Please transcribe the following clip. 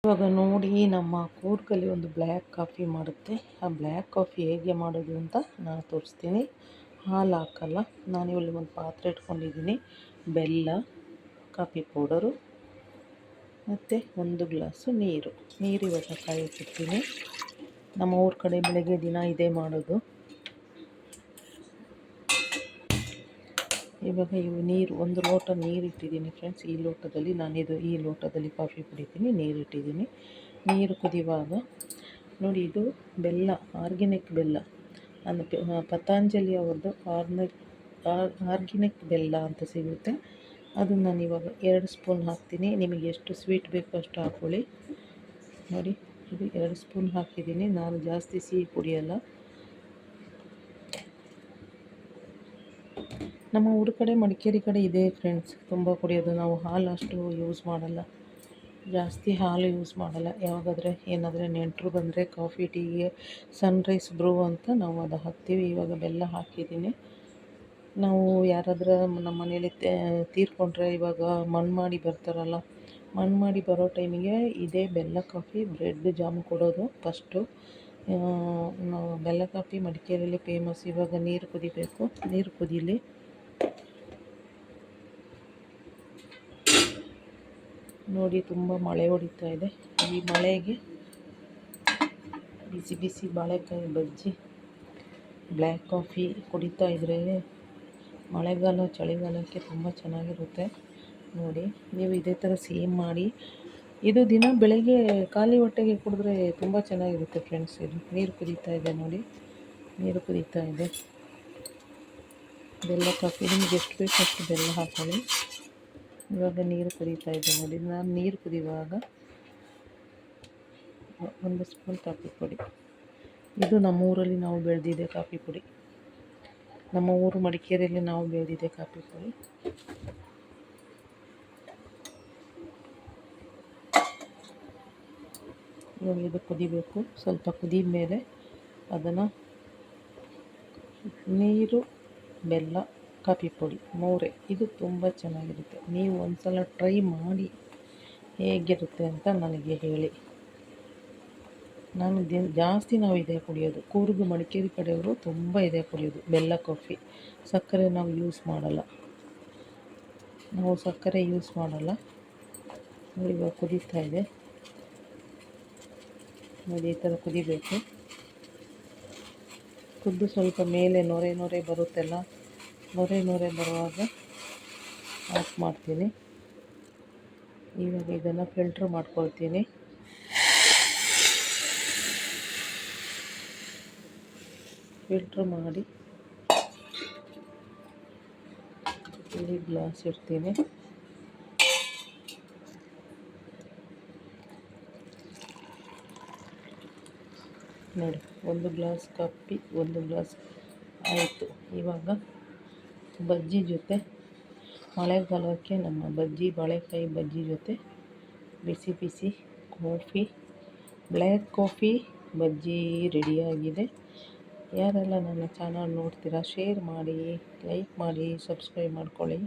ಇವಾಗ ನೋಡಿ, ನಮ್ಮ ಕೂರ್ಗಲ್ಲಿ ಒಂದು ಬ್ಲ್ಯಾಕ್ ಕಾಫಿ ಮಾಡುತ್ತೆ. ಆ ಬ್ಲ್ಯಾಕ್ ಕಾಫಿ ಹೇಗೆ ಮಾಡೋದು ಅಂತ ನಾನು ತೋರಿಸ್ತೀನಿ. ಹಾಲು ಹಾಕಲ್ಲ. ನಾನಿಲ್ಲಿ ಒಂದು ಪಾತ್ರೆ ಇಟ್ಕೊಂಡಿದ್ದೀನಿ. ಬೆಲ್ಲ, ಕಾಫಿ ಪೌಡರು ಮತ್ತು 1 ಗ್ಲಾಸು ನೀರು ಇವಾಗ ಕಾಯಿಸಿರ್ತೀನಿ. ನಮ್ಮ ಊರ ಕಡೆ ಬೆಳಗ್ಗೆ ದಿನ ಇದೇ ಮಾಡೋದು. ಇವಾಗ ನೀರು 1 ಲೋಟ ನೀರು ಇಟ್ಟಿದ್ದೀನಿ ಫ್ರೆಂಡ್ಸ್. ಈ ಲೋಟದಲ್ಲಿ ಈ ಲೋಟದಲ್ಲಿ ಕಾಫಿ ಕುಡಿತೀನಿ. ನೀರು ಇಟ್ಟಿದ್ದೀನಿ. ನೀರು ಕುದಿಯುವಾಗ ನೋಡಿ, ಇದು ಬೆಲ್ಲ, ಆರ್ಗ್ಯಾನಿಕ್ ಬೆಲ್ಲ, ಪತಂಜಲಿ ಅವ್ರದ್ದು ಆರ್ಗ್ಯಾನಿಕ್ ಬೆಲ್ಲ ಅಂತ ಸಿಗುತ್ತೆ. ಅದನ್ನು ನಾನು ಇವಾಗ 2 ಸ್ಪೂನ್ ಹಾಕ್ತೀನಿ. ನಿಮಗೆ ಎಷ್ಟು ಸ್ವೀಟ್ ಬೇಕೋ ಅಷ್ಟು ಹಾಕ್ಕೊಳ್ಳಿ. ನೋಡಿ, ಇದು 2 ಸ್ಪೂನ್ ಹಾಕಿದ್ದೀನಿ. ನಾನು ಜಾಸ್ತಿ ಸಿಹಿ ಕುಡಿಯಲ್ಲ. ನಮ್ಮ ಊರ ಕಡೆ, ಮಡಿಕೇರಿ ಕಡೆ ಇದೆ ಫ್ರೆಂಡ್ಸ್ ತುಂಬ ಕುಡಿಯೋದು. ನಾವು ಹಾಲು ಅಷ್ಟು ಯೂಸ್ ಮಾಡಲ್ಲ, ಜಾಸ್ತಿ ಹಾಲು ಯೂಸ್ ಮಾಡಲ್ಲ. ಯಾವಾಗಾದರೆ ಏನಾದರೆ ನೆಂಟರು ಬಂದರೆ ಕಾಫಿ ಟೀಗೆ ಸನ್ರೈಸ್ ಬ್ರೂ ಅಂತ ನಾವು ಅದು ಹಾಕ್ತೀವಿ. ಇವಾಗ ಬೆಲ್ಲ ಹಾಕಿದ್ದೀನಿ. ನಾವು ಯಾರಾದರೂ ನಮ್ಮ ಮನೇಲಿ ತೀರ್ಕೊಂಡ್ರೆ, ಇವಾಗ ಮಣ್ಣು ಮಾಡಿ ಬರ್ತಾರಲ್ಲ, ಮಣ್ಣು ಮಾಡಿ ಬರೋ ಟೈಮಿಗೆ ಇದೇ ಬೆಲ್ಲ ಕಾಫಿ ಬ್ರೆಡ್ ಜಾಮ್ ಕೊಡೋದು ಫಸ್ಟು. ನಾವು ಬೆಲ್ಲ ಕಾಫಿ ಮಡಿಕೇರಿಯಲ್ಲಿ ಫೇಮಸ್. ಇವಾಗ ನೀರು ಕುದಿಬೇಕು. ನೀರು ಕುದೀಲಿ. ನೋಡಿ, ತುಂಬ ಮಳೆ ಹೊಡಿತಾ ಇದೆ. ಈ ಮಳೆಗೆ ಬಿಸಿ ಬಿಸಿ ಬಾಳೆಕಾಯಿ ಬಜ್ಜಿ, ಬ್ಲ್ಯಾಕ್ ಕಾಫಿ ಕುಡಿತಾ ಇದ್ದರೆ ಮಳೆಗಾಲ ಚಳಿಗಾಲಕ್ಕೆ ತುಂಬ ಚೆನ್ನಾಗಿರುತ್ತೆ. ನೋಡಿ, ನೀವು ಇದೇ ಥರ ಸೇಮ್ ಮಾಡಿ. ಇದು ದಿನ ಬೆಳಗ್ಗೆ ಖಾಲಿ ಹೊಟ್ಟೆಗೆ ಕುಡಿದ್ರೆ ತುಂಬ ಚೆನ್ನಾಗಿರುತ್ತೆ ಫ್ರೆಂಡ್ಸ್. ಇದು ನೀರು ಕುದೀತಾ ಇದೆ ನೋಡಿ, ನೀರು ಕುದೀತಾ ಇದೆ. ಬೆಲ್ಲ ಕಾಫಿ ನಿಮಗೆ ಎಷ್ಟು ಬೇಕು ಅಷ್ಟು ಬೆಲ್ಲ ಹಾಕೊಳ್ಳಿ. ಇವಾಗ ನೀರು ಕುದೀತಾ ಇದೆ ನೋಡಿ. ನಾನು ನೀರು ಕುದಿಯುವಾಗ 1 ಸ್ಪೂನ್ ಕಾಫಿ ಪುಡಿ. ಇದು ನಮ್ಮೂರಲ್ಲಿ ನಾವು ಬೆಳೆದಿದೆ ಕಾಫಿ ಪುಡಿ. ನಮ್ಮ ಊರು ಮಡಿಕೇರಿಯಲ್ಲಿ ನಾವು ಬೆಳೆದಿದೆ ಕಾಫಿ ಪುಡಿ. ಇವಾಗ ಇದು ಕುದಿಬೇಕು. ಸ್ವಲ್ಪ ಕುದಿದ ಮೇಲೆ ಅದನ್ನು ನೀರು, ಬೆಲ್ಲ, ಕಾಫಿ ಪುಡಿ 3 ಇದು ತುಂಬ ಚೆನ್ನಾಗಿರುತ್ತೆ. ನೀವು ಒಂದು ಸಲ ಟ್ರೈ ಮಾಡಿ ಹೇಗಿರುತ್ತೆ ಅಂತ ನನಗೆ ಹೇಳಿ. ನಾನು ಜಾಸ್ತಿ ನಾವು ಇದೇ ಕುಡಿಯೋದು. ಕೂರ್ಗ್ ಮಡಿಕೇರಿ ಕಡೆಯವರು ತುಂಬ ಇದೇ ಕುಡಿಯೋದು, ಬೆಲ್ಲ ಕಾಫಿ. ಸಕ್ಕರೆ ನಾವು ಯೂಸ್ ಮಾಡಲ್ಲ. ಇವಾಗ ಕುದೀತಾ ಇದೆ ನೋಡಿ. ಈ ಥರ ಕುದಿಬೇಕು. ಕುದ್ದು ಸ್ವಲ್ಪ ಮೇಲೆ ನೊರೆ ಬರುತ್ತೆಲ್ಲ, ನೊರೆ ಬರುವಾಗ ಆಫ್ ಮಾಡ್ತೀನಿ. ಇವಾಗ ಇದನ್ನು ಫಿಲ್ಟ್ರ್ ಮಾಡ್ಕೊಳ್ತೀನಿ. ಫಿಲ್ಟ್ರ್ ಮಾಡಿ ಇಲ್ಲಿ ಗ್ಲಾಸ್ ಇಡ್ತೀನಿ. ನೋಡಿ, 1 ಗ್ಲಾಸ್ ಕಾಫಿ, 1 ಗ್ಲಾಸ್ ಆಯಿತು. ಇವಾಗ ಬಜ್ಜಿ ಜೊತೆ, ಮಳೆಗಾಲಕ್ಕೆ ನಮ್ಮ ಬಾಳೆಕಾಯಿ ಬಜ್ಜಿ ಜೊತೆ ಬಿಸಿ ಬಿಸಿ ಕಾಫಿ, ಬ್ಲ್ಯಾಕ್ ಕಾಫಿ ಬಜ್ಜಿ ರೆಡಿಯಾಗಿದೆ. ಯಾರೆಲ್ಲ ನನ್ನ ಚಾನಲ್ ನೋಡ್ತೀರಾ, ಶೇರ್ ಮಾಡಿ, ಲೈಕ್ ಮಾಡಿ, ಸಬ್ಸ್ಕ್ರೈಬ್ ಮಾಡ್ಕೊಳ್ಳಿ.